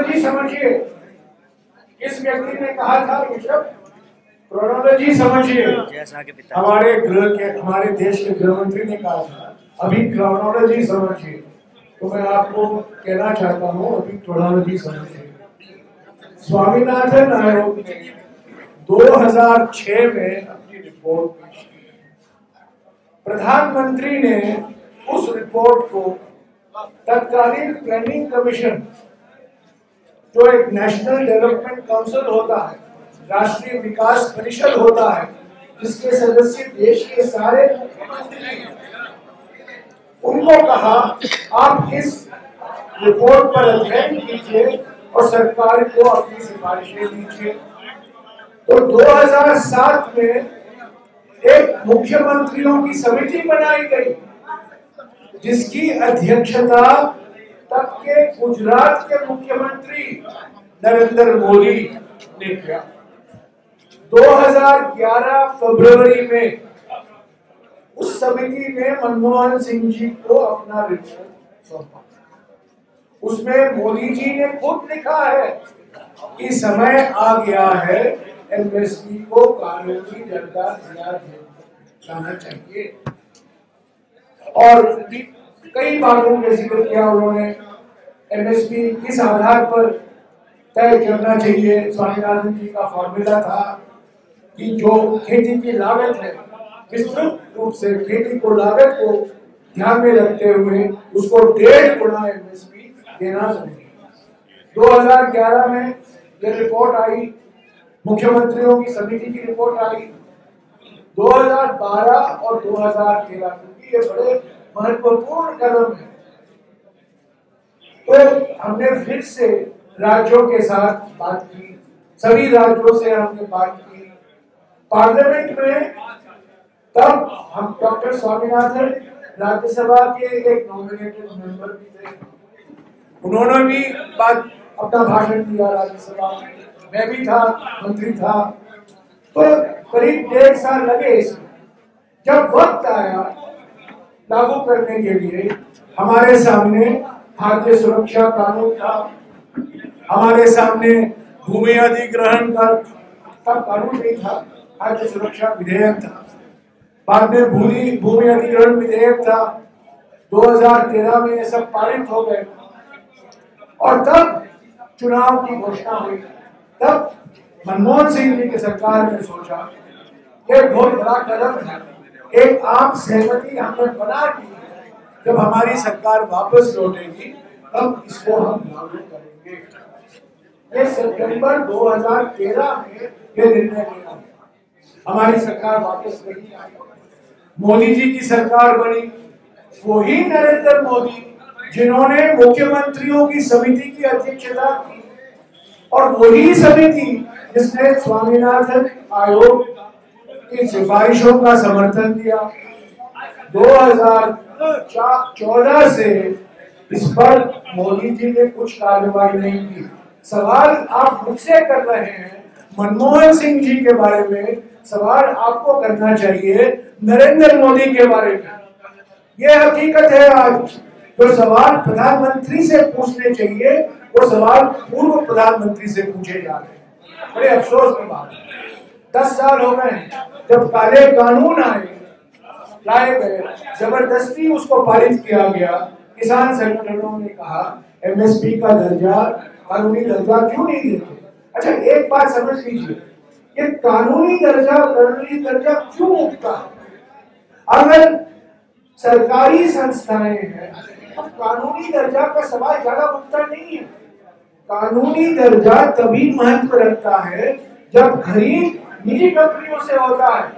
Chronology समझिए। किस व्यक्ति ने कहा था ये शब्द? क्रोनोलॉजी समझिए। हमारे देश के गृह मंत्री ने कहा था अभी क्रोनोलॉजी समझिए। तो मैं आपको कहना चाहता हूँ अभी क्रोनोलॉजी समझिए। स्वामीनाथन आयोग ने 2006 में अपनी रिपोर्ट पेश की। प्रधानमंत्री ने उस रिपोर्ट को तत्कालीन प्लानिंग कमीशन, जो एक नेशनल डेवलपमेंट काउंसिल होता है, राष्ट्रीय विकास परिषद होता है, जिसके सदस्य देश के सारे मुख्यमंत्री, उनको कहा आप इस रिपोर्ट पर अध्ययन कीजिए और सरकार को अपनी सिफारिशें दीजिए। तो 2007 में एक मुख्यमंत्रियों की समिति बनाई गई, जिसकी अध्यक्षता तब के गुजरात के मुख्यमंत्री नरेंद्र मोदी ने किया। 2011 फरवरी में उस समिति ने मनमोहन सिंह जी को अपना रिपोर्ट सौंपा। उसमें मोदी जी ने खुद लिखा है कि समय आ गया है एमएसपी को कानूनी दर्जा दिया जाना चाहिए, और कई बातों का जिक्र किया उन्होंने। एमएसपी किस आधार पर तय करना चाहिए? स्वामीनाथन जी का फॉर्मूला था कि जो खेती की लागत है, विस्तृत रूप से खेती को लागत को ध्यान में रखते हुए उसको 1.5 गुना एमएसपी देना जरूरी। 2011 में ये रिपोर्ट आई, मुख्यमंत्रियों की समिति की रिपोर्ट आई। 2012 और 2013 क्योंकि ये बड़े महत्वपूर्ण कदम है, तो हमने फिर से राज्यों के साथ बात की, सभी राज्यों से हमने बात की पार्लियामेंट में। तब हम डॉक्टर स्वामीनाथन राज्यसभा के एक नॉमिनेटेड मेंबर भी थे, उन्होंने भी अपना भाषण दिया राज्यसभा में, मैं भी था, मंत्री था। तो करीब 1.5 साल लगे इसमें। जब वक्त आया लागू करने के लिए, हमारे सामने खाद्य सुरक्षा कानून था, हमारे सामने भूमि अधिग्रहण का तब कानून नहीं था, खाद्य सुरक्षा विधेयक था, बाद में भूमि अधिग्रहण विधेयक था। 2013 में ये सब पारित हो गए और तब चुनाव की घोषणा हुई। तब मनमोहन सिंह जी की सरकार ने सोचा कि बहुत बड़ा कदम है, एक आम सहमति हमने बना दी, जब हमारी सरकार वापस लौटेगी तब इसको हम लागू करेंगे। ये सितंबर 2013 में ये निर्णय लिया। हमारी सरकार वापस नहीं आई, मोदी जी की सरकार बनी। वही नरेंद्र मोदी जिन्होंने मुख्यमंत्रियों की समिति की अध्यक्षता की, और वही समिति जिसने स्वामीनाथन आयोग की सिफारिशों का समर्थन दिया। 2014 से इस पर मोदी जी ने कुछ कार्रवाई नहीं की। सवाल आप मुझसे कर रहे हैं मनमोहन सिंह जी के बारे में, सवाल आपको करना चाहिए नरेंद्र मोदी के बारे में। ये हकीकत है। आज जो सवाल प्रधानमंत्री से पूछने चाहिए वो सवाल पूर्व प्रधानमंत्री से पूछे जा रहे हैं। बड़े अफसोस की बात है। 10 साल हो गए जब काले कानून लाए गए, जबरदस्ती उसको पारित किया गया। किसान संगठनों ने कहा एमएसपी का दर्जा, कानूनी दर्जा क्यों नहीं देते? अच्छा, एक बात समझ लीजिए, ये कानूनी दर्जा क्यों उठता है? अगर सरकारी संस्थाएं हैं तो कानूनी दर्जा का सवाल ज्यादा उठता नहीं है। कानूनी दर्जा तभी महत्व रखता है जब खरीद निजी कंपनियों से होता है।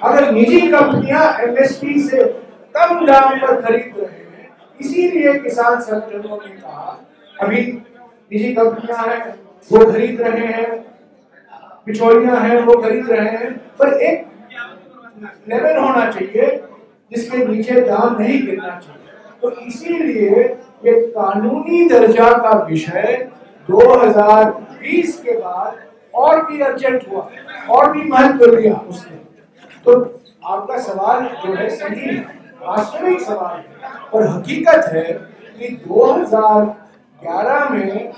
अगर निजी कंपनियां एमएसपी से कम दाम पर खरीद रहे हैं, इसीलिए किसान संगठनों ने कहा अभी निजी कंपनियां हैं वो खरीद रहे हैं, बिचौलियां हैं वो खरीद रहे हैं, पर एक लेवल होना चाहिए जिसके नीचे दाम नहीं गिरना चाहिए। तो इसीलिए ये कानूनी दर्जा का विषय 2020 के बाद और भी अर्जेंट हुआ, और भी महत्व लिया उसने। तो आपका सवाल जो है सही है, वास्तविक सवाल है, और हकीकत है कि 2011 में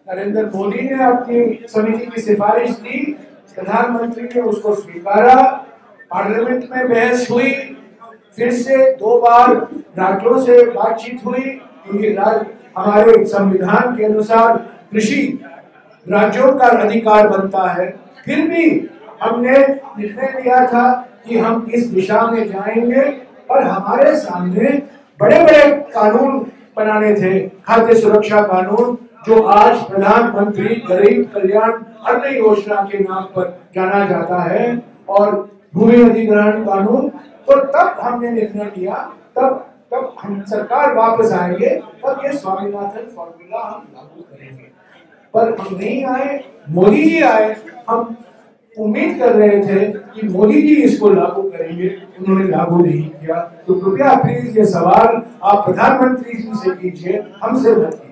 नरेंद्र मोदी ने अपनी समिति की सिफारिश दी, प्रधानमंत्री ने उसको स्वीकारा, पार्लियामेंट में बहस हुई, फिर से 2 बार राज्यों से बातचीत हुई, क्योंकि हमारे संविधान के अनुसार कृषि राज्यों का अधिकार बनता है। फिर भी हमने निर्णय लिया था कि हम इस दिशा में जाएंगे, और हमारे सामने बड़े बड़े कानून बनाने थे, खाद्य सुरक्षा कानून, जो आज प्रधानमंत्री गरीब कल्याण अन्न योजना के नाम पर जाना जाता है, और भूमि अधिग्रहण कानून। तो तब हमने निर्णय लिया, तब हम सरकार वापस आएंगे, तब ये स्वामीनाथन फॉर्मूला हम लागू करेंगे। पर हम नहीं आए, मोदी जी आए। हम उम्मीद कर रहे थे कि मोदी जी इसको लागू करेंगे, उन्होंने लागू नहीं किया। तो कृपया प्लीज ये सवाल आप प्रधानमंत्री जी से कीजिए, हमसे मत कीजिए।